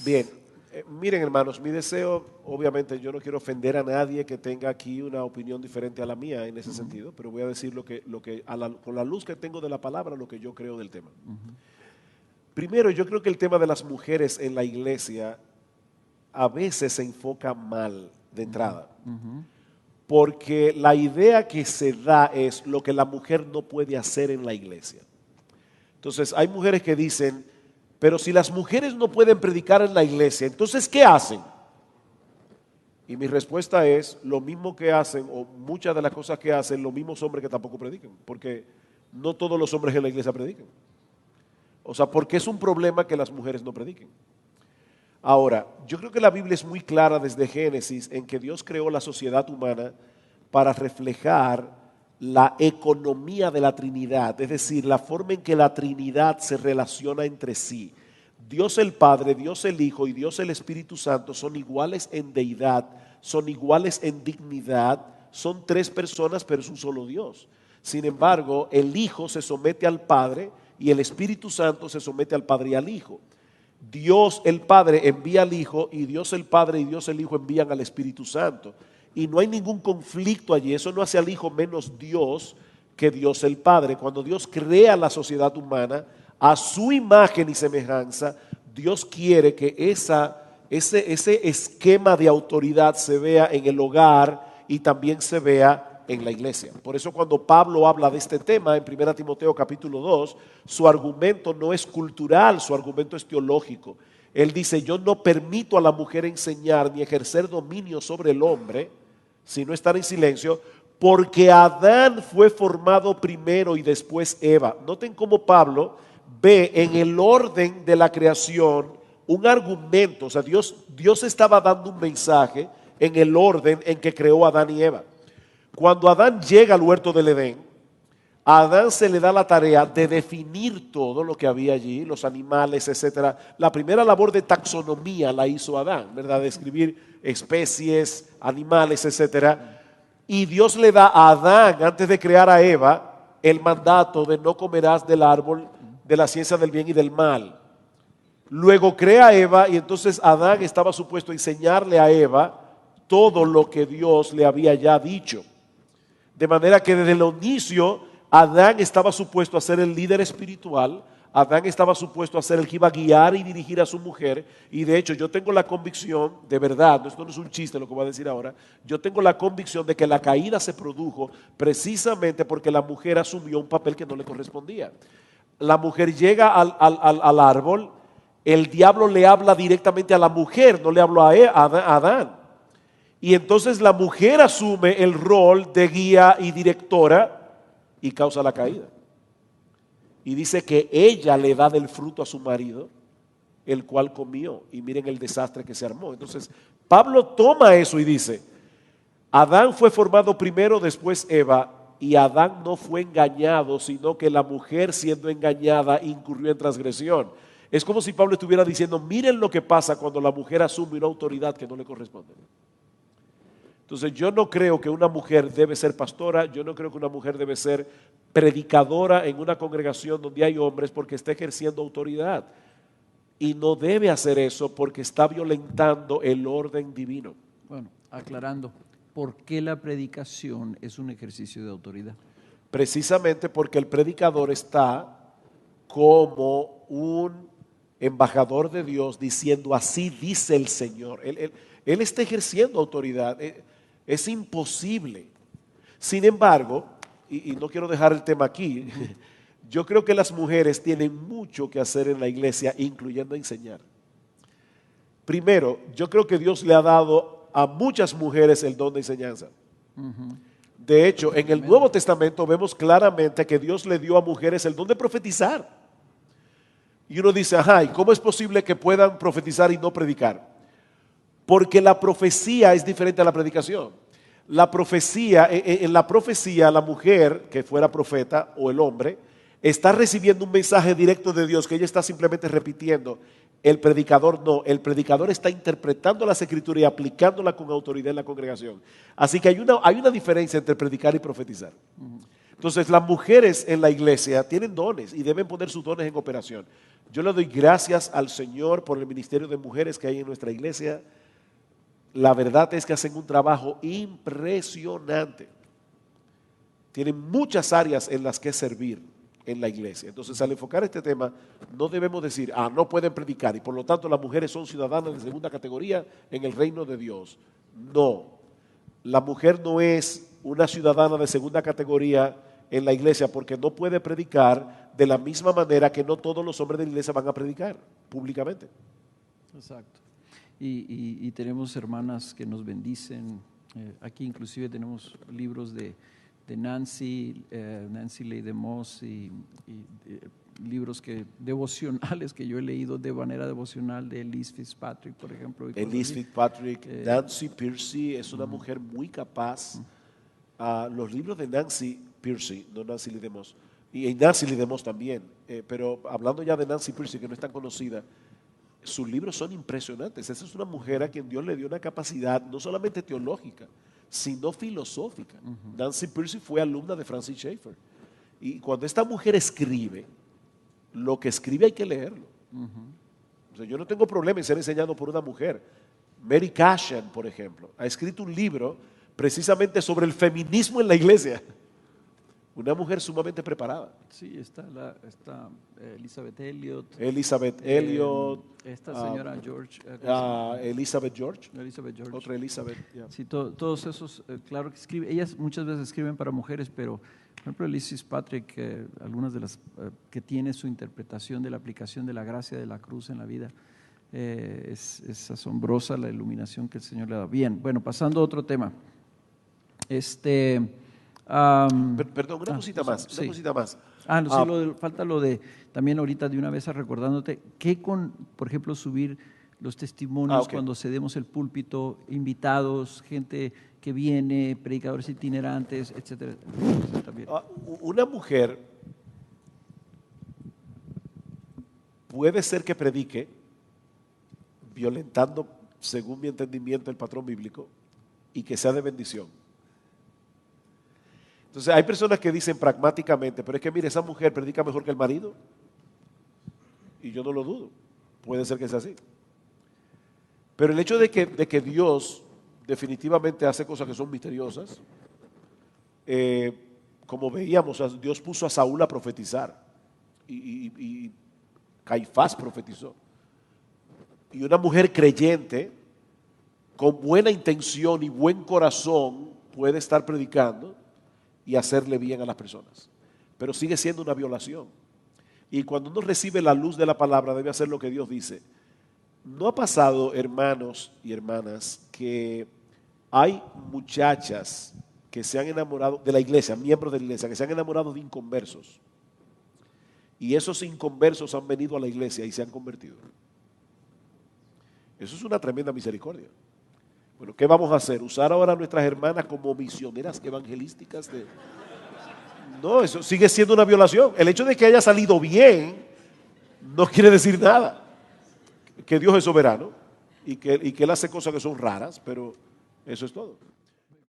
Bien, miren hermanos, mi deseo, obviamente yo no quiero ofender a nadie que tenga aquí una opinión diferente a la mía en ese sentido, pero voy a decir con la luz que tengo de la palabra, lo que yo creo del tema. Primero, yo creo que el tema de las mujeres en la iglesia a veces se enfoca mal de entrada, porque la idea que se da es lo que la mujer no puede hacer en la iglesia. Entonces, hay mujeres que dicen, pero si las mujeres no pueden predicar en la iglesia, entonces, ¿qué hacen? Y mi respuesta es, lo mismo que hacen, o muchas de las cosas que hacen, los mismos hombres que tampoco predican, porque no todos los hombres en la iglesia predican. O sea, porque es un problema que las mujeres no prediquen. Ahora, yo creo que la Biblia es muy clara desde Génesis en que Dios creó la sociedad humana para reflejar la economía de la Trinidad, es decir, la forma en que la Trinidad se relaciona entre sí. Dios el Padre, Dios el Hijo y Dios el Espíritu Santo son iguales en deidad, son iguales en dignidad, son tres personas pero es un solo Dios. Sin embargo, el Hijo se somete al Padre y el Espíritu Santo se somete al Padre y al Hijo. Dios el Padre envía al Hijo y Dios el Padre y Dios el Hijo envían al Espíritu Santo. Y no hay ningún conflicto allí, eso no hace al Hijo menos Dios que Dios el Padre. Cuando Dios crea la sociedad humana a su imagen y semejanza, Dios quiere que ese esquema de autoridad se vea en el hogar y también se vea en la iglesia. Por eso cuando Pablo habla de este tema en 1 Timoteo capítulo 2, su argumento no es cultural, su argumento es teológico. Él dice, yo no permito a la mujer enseñar ni ejercer dominio sobre el hombre, sino estar en silencio, porque Adán fue formado primero y después Eva. Noten cómo Pablo ve en el orden de la creación un argumento, o sea, Dios estaba dando un mensaje en el orden en que creó a Adán y Eva. Cuando Adán llega al huerto del Edén, a Adán se le da la tarea de definir todo lo que había allí, los animales, etcétera. La primera labor de taxonomía la hizo Adán, ¿verdad? De escribir especies, animales, etcétera. Y Dios le da a Adán, antes de crear a Eva, el mandato de no comerás del árbol de la ciencia del bien y del mal. Luego crea a Eva y entonces Adán estaba supuesto a enseñarle a Eva todo lo que Dios le había ya dicho. De manera que desde el inicio Adán estaba supuesto a ser el líder espiritual, Adán estaba supuesto a ser el que iba a guiar y dirigir a su mujer, y de hecho yo tengo la convicción, de verdad, esto no es un chiste lo que voy a decir ahora, yo tengo la convicción de que la caída se produjo precisamente porque la mujer asumió un papel que no le correspondía. La mujer llega al árbol, el diablo le habla directamente a la mujer, no le habló a Adán. Y entonces la mujer asume el rol de guía y directora y causa la caída. Y dice que ella le da del fruto a su marido, el cual comió. Y miren el desastre que se armó. Entonces, Pablo toma eso y dice, Adán fue formado primero, después Eva, y Adán no fue engañado, sino que la mujer siendo engañada incurrió en transgresión. Es como si Pablo estuviera diciendo, miren lo que pasa cuando la mujer asume una autoridad que no le corresponde. Entonces yo no creo que una mujer debe ser pastora, yo no creo que una mujer debe ser predicadora en una congregación donde hay hombres porque está ejerciendo autoridad. Y no debe hacer eso porque está violentando el orden divino. Bueno, aclarando, ¿por qué la predicación es un ejercicio de autoridad? Precisamente porque el predicador está como un embajador de Dios diciendo así dice el Señor. Él está ejerciendo autoridad. Es imposible. Sin embargo, y no quiero dejar el tema aquí, yo creo que las mujeres tienen mucho que hacer en la iglesia, incluyendo enseñar. Primero, yo creo que Dios le ha dado a muchas mujeres el don de enseñanza. De hecho, en el Nuevo Testamento vemos claramente que Dios le dio a mujeres el don de profetizar. Y uno dice, ajá, ¿y cómo es posible que puedan profetizar y no predicar? Porque la profecía es diferente a la predicación. La profecía, en la profecía, la mujer que fuera profeta o el hombre está recibiendo un mensaje directo de Dios que ella está simplemente repitiendo. El predicador no, el predicador está interpretando las escrituras y aplicándolas con autoridad en la congregación. Así que hay una diferencia entre predicar y profetizar. Entonces las mujeres en la iglesia tienen dones y deben poner sus dones en operación. Yo le doy gracias al Señor por el ministerio de mujeres que hay en nuestra iglesia. La verdad es que hacen un trabajo impresionante. Tienen muchas áreas en las que servir en la iglesia. Entonces, al enfocar este tema, no debemos decir, no pueden predicar y por lo tanto las mujeres son ciudadanas de segunda categoría en el reino de Dios. No, la mujer no es una ciudadana de segunda categoría en la iglesia porque no puede predicar de la misma manera que no todos los hombres de la iglesia van a predicar públicamente. Exacto. Y tenemos hermanas que nos bendicen. Aquí inclusive tenemos libros de Nancy Leigh DeMoss y libros devocionales que yo he leído de manera devocional de Elise Fitzpatrick, por ejemplo. Elise Fitzpatrick, Nancy Piercy es una mujer muy capaz. Los libros de Nancy Piercy, no Nancy Leigh DeMoss, y Nancy Leigh DeMoss también, pero hablando ya de Nancy Piercy, que no es tan conocida, sus libros son impresionantes. Esa es una mujer a quien Dios le dio una capacidad no solamente teológica, sino filosófica. Nancy Piercy fue alumna de Francis Schaeffer. Y cuando esta mujer escribe, lo que escribe hay que leerlo. O sea, yo no tengo problema en ser enseñado por una mujer. Mary Cashin, por ejemplo, ha escrito un libro precisamente sobre el feminismo en la iglesia. Una mujer sumamente preparada. Sí, está Elizabeth Elliot. Esta señora George. Elizabeth George. Otra Elizabeth. Yeah. Sí, todos esos, claro que escriben. Ellas muchas veces escriben para mujeres, pero por ejemplo Elise Fitzpatrick, algunas de las que tiene su interpretación de la aplicación de la gracia de la cruz en la vida, es asombrosa la iluminación que el Señor le da. Bien, bueno, pasando a otro tema. Perdón, una cosita más. Falta lo de, también ahorita de una vez recordándote, que por ejemplo, subir los testimonios cuando cedemos el púlpito, invitados, gente que viene, predicadores itinerantes, etcétera. Una mujer puede ser que predique violentando, según mi entendimiento, el patrón bíblico y que sea de bendición. Entonces hay personas que dicen pragmáticamente, pero es que mire, esa mujer predica mejor que el marido. Y yo no lo dudo, puede ser que sea así. Pero el hecho de que Dios definitivamente hace cosas que son misteriosas, como veíamos, Dios puso a Saúl a profetizar y Caifás profetizó. Y una mujer creyente, con buena intención y buen corazón, puede estar predicando y hacerle bien a las personas. Pero sigue siendo una violación. Y cuando uno recibe la luz de la palabra, debe hacer lo que Dios dice. ¿No ha pasado, hermanos y hermanas, que hay muchachas que se han enamorado de la iglesia, miembros de la iglesia, que se han enamorado de inconversos? Y esos inconversos han venido a la iglesia y se han convertido. Eso es una tremenda misericordia. Bueno, ¿qué vamos a hacer? ¿Usar ahora a nuestras hermanas como misioneras evangelísticas? No, eso sigue siendo una violación. El hecho de que haya salido bien no quiere decir nada. Que Dios es soberano y que Él hace cosas que son raras, pero eso es todo.